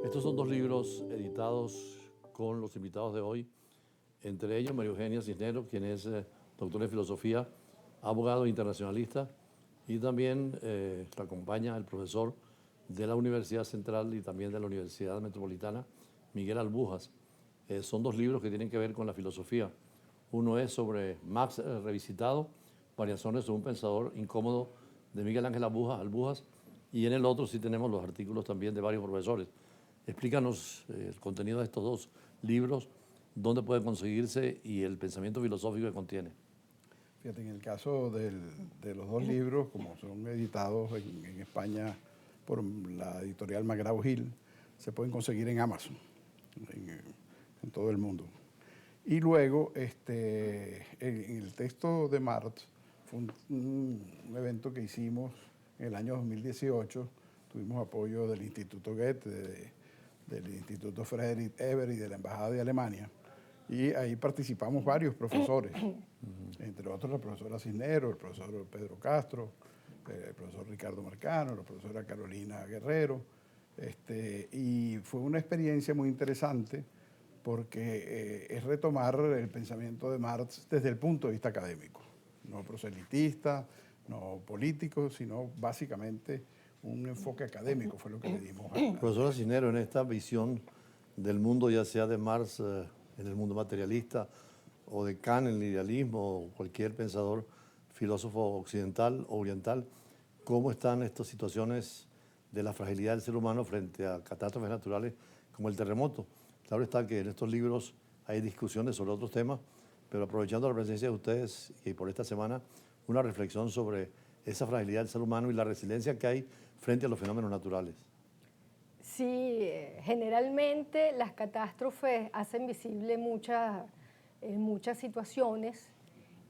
Estos son dos libros editados con los invitados de hoy, entre ellos María Eugenia Cisneros, quien es doctora en filosofía, abogado internacionalista, y también la acompaña el profesor de la Universidad Central y también de la Universidad Metropolitana, Miguel Albujas. Son dos libros que tienen que ver con la filosofía. Uno es sobre Marx revisitado, variaciones sobre un pensador incómodo de Miguel Ángel Albujas, y en el otro sí tenemos los artículos también de varios profesores. Explícanos el contenido de estos dos libros, dónde pueden conseguirse y el pensamiento filosófico que contiene. Fíjate, en el caso de los dos libros, como son editados en España por la editorial Magrao Gil, se pueden conseguir en Amazon, en todo el mundo. Y luego, en el texto de Marx, fue un evento que hicimos en el año 2018, tuvimos apoyo del Instituto Goethe, del Instituto Friedrich Ebert y de la Embajada de Alemania, y ahí participamos varios profesores, entre otros la profesora Cisneros, el profesor Pedro Castro, el profesor Ricardo Marcano, la profesora Carolina Guerrero, y fue una experiencia muy interesante porque es retomar el pensamiento de Marx desde el punto de vista académico, no proselitista, no político, sino básicamente un enfoque académico fue lo que le dimos. Profesora Cisneros, en esta visión del mundo, ya sea de Marx en el mundo materialista o de Kant en el idealismo o cualquier pensador, filósofo occidental o oriental, ¿cómo están estas situaciones de la fragilidad del ser humano frente a catástrofes naturales como el terremoto? Claro está que en estos libros hay discusiones sobre otros temas, pero aprovechando la presencia de ustedes y por esta semana, una reflexión sobre esa fragilidad del ser humano y la resiliencia que hay frente a los fenómenos naturales. Sí, generalmente las catástrofes hacen visible muchas situaciones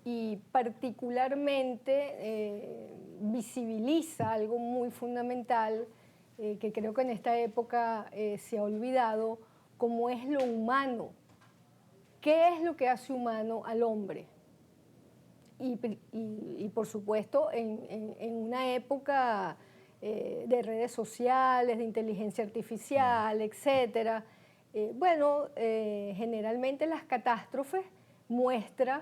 y particularmente visibiliza algo muy fundamental que creo que en esta época se ha olvidado, como es lo humano. ¿Qué es lo que hace humano al hombre? Y por supuesto, en una época de redes sociales, de inteligencia artificial, etcétera, generalmente las catástrofes muestran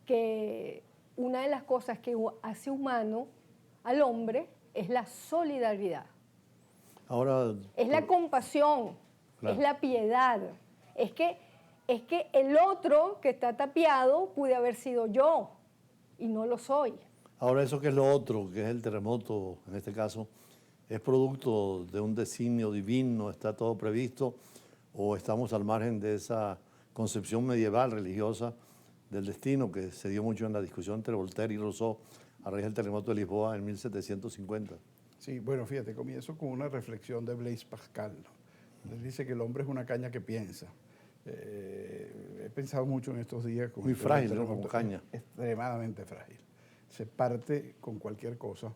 que una de las cosas que hace humano al hombre es la solidaridad. Ahora, es la compasión, claro, es la piedad. Es que el otro que está tapiado pude haber sido yo y no lo soy. Ahora, eso que es lo otro, que es el terremoto, en este caso, ¿es producto de un designio divino? ¿Está todo previsto? ¿O estamos al margen de esa concepción medieval, religiosa, del destino que se dio mucho en la discusión entre Voltaire y Rousseau a raíz del terremoto de Lisboa en 1750? Sí, bueno, fíjate, comienzo con una reflexión de Blaise Pascal, ¿no? Él dice que el hombre es una caña que piensa. He pensado mucho en estos días. Muy frágil, ¿no? Como caña. Extremadamente frágil. Se parte con cualquier cosa,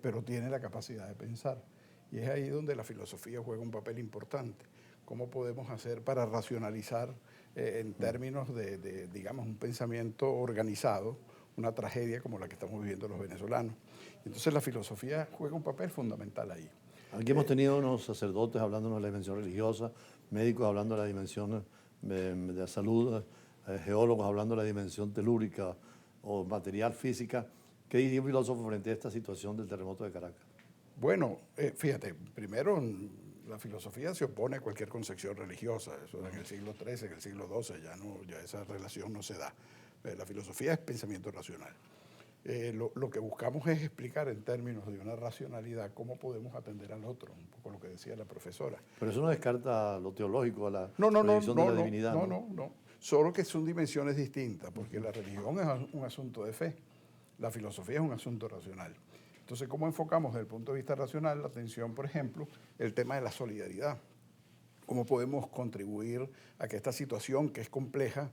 pero tiene la capacidad de pensar. Y es ahí donde la filosofía juega un papel importante. ¿Cómo podemos hacer para racionalizar en términos de, digamos, un pensamiento organizado, una tragedia como la que estamos viviendo los venezolanos? Entonces la filosofía juega un papel fundamental ahí. Aquí hemos tenido unos sacerdotes hablándonos de la dimensión religiosa, médicos hablando de la dimensión de la salud, geólogos hablando de la dimensión telúrica o material física. ¿Qué diría un filósofo frente a esta situación del terremoto de Caracas? Bueno, fíjate, primero la filosofía se opone a cualquier concepción religiosa. Eso en el siglo XIII, en el siglo XII, ya esa relación no se da. La filosofía es pensamiento racional. Lo que buscamos es explicar en términos de una racionalidad cómo podemos atender al otro, un poco lo que decía la profesora. Pero eso no descarta lo teológico, la proyección de la divinidad. No. Solo que son dimensiones distintas, porque la religión es un asunto de fe, la filosofía es un asunto racional. Entonces, ¿cómo enfocamos desde el punto de vista racional la atención, por ejemplo, el tema de la solidaridad? ¿Cómo podemos contribuir a que esta situación, que es compleja,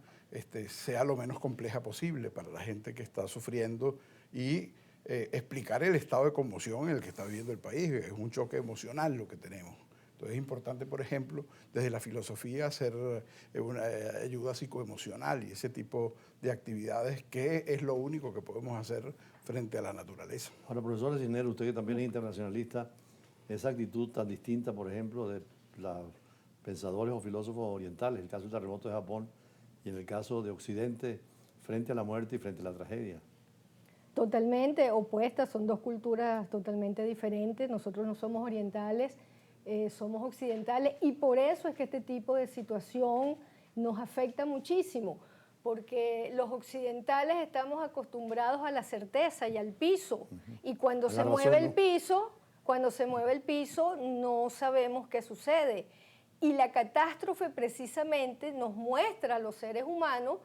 sea lo menos compleja posible para la gente que está sufriendo y explicar el estado de conmoción en el que está viviendo el país? Es un choque emocional lo que tenemos. Entonces es importante, por ejemplo, desde la filosofía hacer una ayuda psicoemocional y ese tipo de actividades que es lo único que podemos hacer frente a la naturaleza. Ahora, profesor Cisneros, usted que también es internacionalista, esa actitud tan distinta, por ejemplo, de los pensadores o filósofos orientales, el caso del terremoto de Japón y en el caso de Occidente, frente a la muerte y frente a la tragedia? Totalmente opuestas, son dos culturas totalmente diferentes. Nosotros no somos orientales, somos occidentales, y por eso es que este tipo de situación nos afecta muchísimo, porque los occidentales estamos acostumbrados a la certeza y al piso, y cuando A la se razón, mueve el ¿no? piso, cuando se mueve el piso no sabemos qué sucede. Y la catástrofe precisamente nos muestra a los seres humanos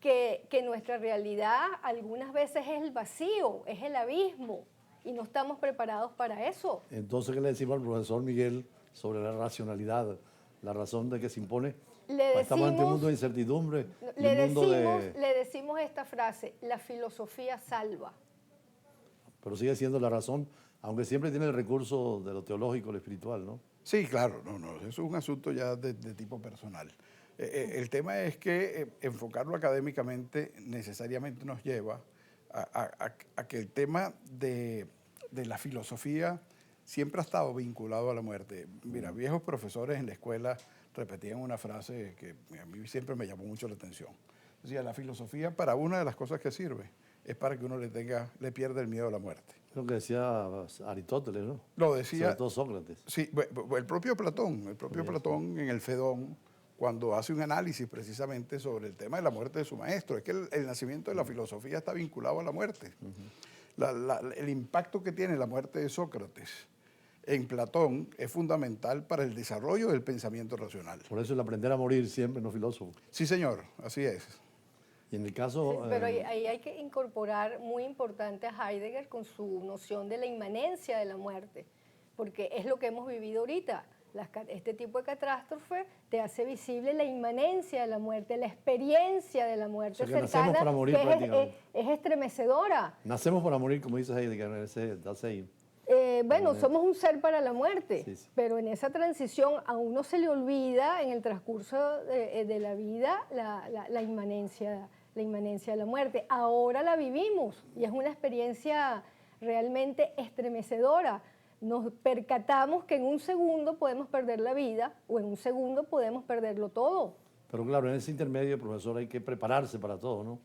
que nuestra realidad algunas veces es el vacío, es el abismo, y no estamos preparados para eso. Entonces, ¿qué le decimos al profesor Miguel sobre la racionalidad, la razón de que se impone? Estamos ante un mundo de incertidumbre, y un mundo Le decimos esta frase: la filosofía salva. pero sigue siendo la razón, aunque siempre tiene el recurso de lo teológico, lo espiritual, ¿no? Sí, claro, no, eso es un asunto ya de tipo personal. El tema es que enfocarlo académicamente necesariamente nos lleva a que el tema de la filosofía siempre ha estado vinculado a la muerte. Mira, viejos profesores en la escuela repetían una frase que a mí siempre me llamó mucho la atención. Decía, la filosofía, para una de las cosas que sirve es para que uno le pierda el miedo a la muerte. Es lo que decía Aristóteles, ¿no? Lo decía, Sobre todo Sócrates. sí, el propio Platón en el Fedón, cuando hace un análisis precisamente sobre el tema de la muerte de su maestro. Es que el nacimiento de la filosofía está vinculado a la muerte. El impacto que tiene la muerte de Sócrates en Platón es fundamental para el desarrollo del pensamiento racional. Por eso el aprender a morir siempre, no filósofo. Sí, señor, así es. Y en el caso... Sí, pero ahí hay que incorporar, muy importante, a Heidegger con su noción de la inmanencia de la muerte, porque es lo que hemos vivido ahorita. Este tipo de catástrofe te hace visible la inmanencia de la muerte, la experiencia de la muerte, O sea, que nacemos para morir, que prácticamente. es estremecedora. Nacemos para morir, como dice Heidegger en ese Dasein. Bueno, somos un ser para la muerte, Sí, sí. pero en esa transición a uno se le olvida en el transcurso de la vida la inmanencia de la muerte. Ahora la vivimos y es una experiencia realmente estremecedora. Nos percatamos que en un segundo podemos perder la vida o en un segundo podemos perderlo todo. Pero claro, en ese intermedio, profesor, hay que prepararse para todo, ¿no?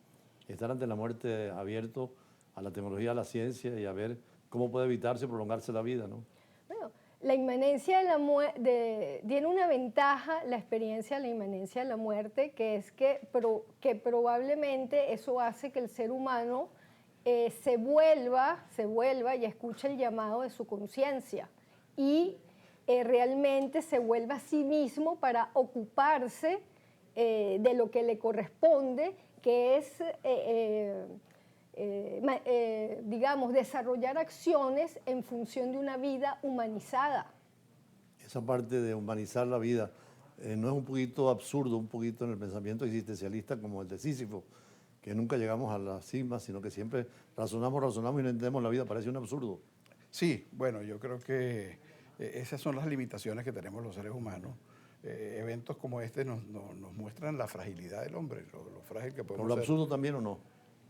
Estar ante la muerte abierto a la tecnología, a la ciencia y a ver cómo puede evitarse y prolongarse la vida, ¿no? Bueno, la inmanencia de la muerte tiene una ventaja, la experiencia de la inmanencia de la muerte, que es que probablemente eso hace que el ser humano se vuelva y escuche el llamado de su conciencia y realmente se vuelva a sí mismo para ocuparse de lo que le corresponde, que es, digamos, desarrollar acciones en función de una vida humanizada. Esa parte de humanizar la vida no es un poquito absurdo, un poquito en el pensamiento existencialista como el de Sísifo, que nunca llegamos a la cima, sino que siempre razonamos y no entendemos la vida, parece un absurdo. Sí, bueno, yo creo que esas son las limitaciones que tenemos los seres humanos. Eventos como este nos muestran la fragilidad del hombre, lo frágil que ¿Por podemos lo ser. absurdo también o no?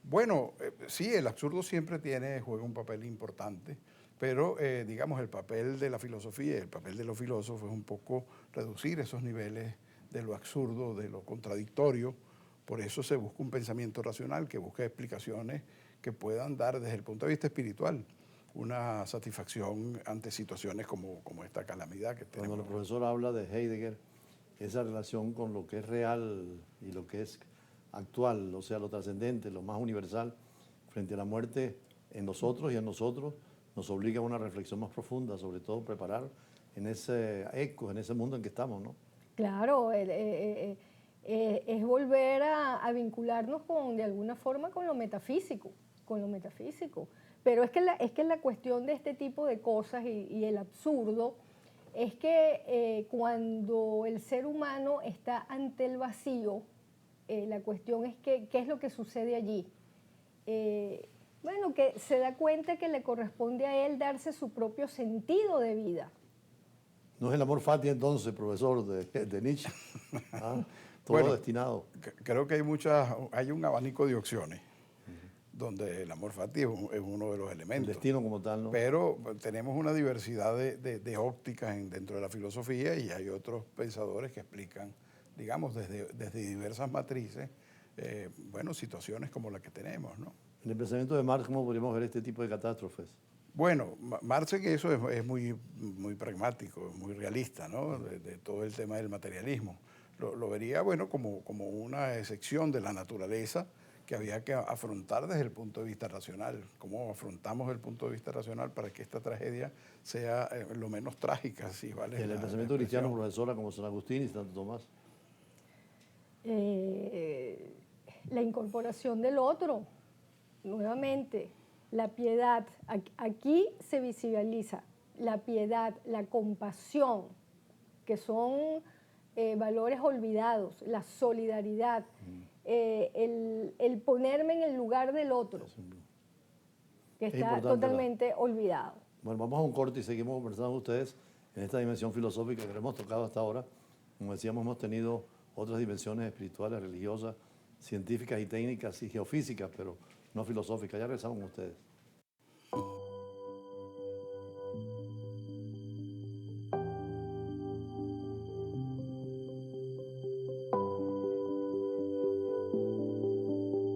Bueno, sí, el absurdo siempre juega un papel importante, pero digamos el papel de la filosofía y el papel de los filósofos es un poco reducir esos niveles de lo absurdo, de lo contradictorio. Por eso se busca un pensamiento racional que busque explicaciones que puedan dar desde el punto de vista espiritual una satisfacción ante situaciones como esta calamidad que tenemos. Cuando el profesor habla de Heidegger, esa relación con lo que es real y lo que es actual, o sea, lo trascendente, lo más universal, frente a la muerte en nosotros y en nosotros, nos obliga a una reflexión más profunda, sobre todo preparar en ese eco, en ese mundo en que estamos, ¿no? Claro, es volver a vincularnos de alguna forma con lo metafísico, Pero es que la cuestión de este tipo de cosas y el absurdo es que cuando el ser humano está ante el vacío, la cuestión es que, ¿qué es lo que sucede allí? Bueno, que se da cuenta que le corresponde a él darse su propio sentido de vida. No es el amor fati entonces, profesor, de Nietzsche. ¿Ah? Todo Bueno, destinado. Creo que hay un abanico de opciones. donde el amor fati es uno de los El elementos. destino como tal, ¿no? Pero tenemos una diversidad de ópticas dentro de la filosofía y hay otros pensadores que explican, digamos, desde diversas matrices, bueno, situaciones como la que tenemos, ¿no? En el pensamiento de Marx, ¿cómo podríamos ver este tipo de catástrofes? Bueno, Marx en eso es muy pragmático, muy realista, ¿no? De todo el tema del materialismo. Lo vería, bueno, como una excepción de la naturaleza que había que afrontar desde el punto de vista racional. ¿Cómo afrontamos el punto de vista racional para que esta tragedia sea lo menos trágica, si vale En el la pensamiento cristiano, expresión? profesora como San Agustín y Santo Tomás. La incorporación del otro, nuevamente, la piedad. Aquí se visibiliza la piedad, la compasión, que son valores olvidados, la solidaridad, el ponerme en el lugar del otro, que Es está importante totalmente olvidado. Bueno, vamos a un corte y seguimos conversando con ustedes en esta dimensión filosófica que hemos tocado hasta ahora. Como decíamos, hemos tenido otras dimensiones espirituales, religiosas, científicas y técnicas y geofísicas, pero no filosóficas. Ya regresamos con ustedes.